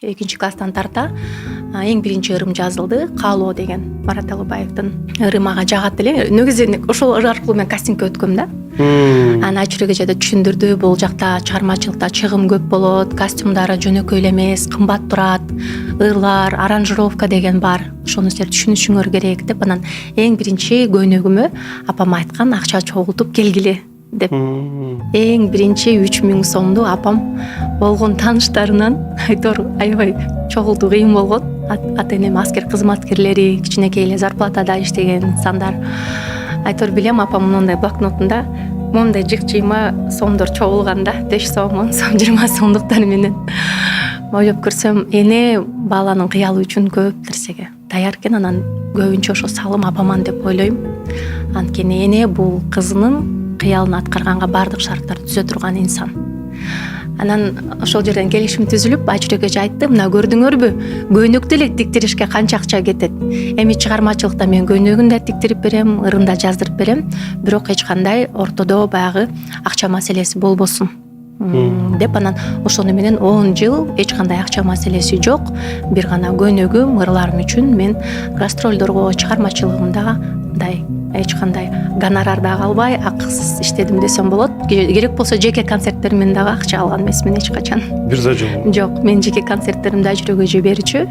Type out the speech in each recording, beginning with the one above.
экинчи класстан тарта эң биринчи ырым жазылды. Каалоо деген Марат Алыбаевдин ырымы ага жагат эле. Негизи ошол ыр аркылуу мен кастингге өткөм да. Аны ачыр эже түшүндүрдү. Бул жакта чыгармачылыкта чыгым көп болот, костюмдары жөнөкөй эле эмес, кымбат турат, ырлар, аранжировка деген бар. Ошону силер түшүнүшүңөр керек деп анан эң биринчи көйнөгүмө апам айткан акча чогултуп келгиле деп. Эң биринчи 3000 сомду апам болгон тааныштарынан айтор аябай чогултуу кыйын болгон. Ата энем аскер кызматкерлери, кичинекей эле зарплатада иштеген инсандар. Айтор билем апам мындай блокнотунда мондай жык-жыйма сомдор чогулганда 5 сом, 10 сом, 20 сомдуктар менен ойлоп көрсөм, эне баланын кыялы үчүн көп нерсеге даяр экен. Анан көбүнчө ошо салым апаман деп ойлойм. Анткени эне бул кызынын кыялын аткарганга бардык шарттарды түзө турган инсан. Анан ошол жерден келишим түзүлүп, Айчүрөк эже айтты, мына көрдүңөрбү, көйнөктү эле тиктиришке канча акча кетет. Эми чыгармачылыкта мен көйнөгүн да тиктирип берем, ырын да жаздырып берем, бирок эч кандай ортодо баягы акча маселеси болбосун деп. Анан ошону менен 10 жыл эч кандай акча маселеси жок. Бир гана көйнөгүм, ырларым үчүн мен гастролдорго, чыгармачылыгымда мындай эч кандай гонорар да албай акысыз иштедим десем болот. Керек болсо жеке концерттеримден дагы акча алган эмесмин эч качан. Бир за жолу. Жок, мен жеке концерттеримди Айчүрөк эже берчү.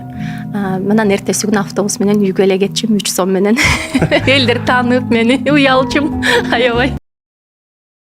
Мынан эртеси күнү автобус менен үйгө эле кетчүм 3 сом менен. Элдер таанып мени, уялчым аябай.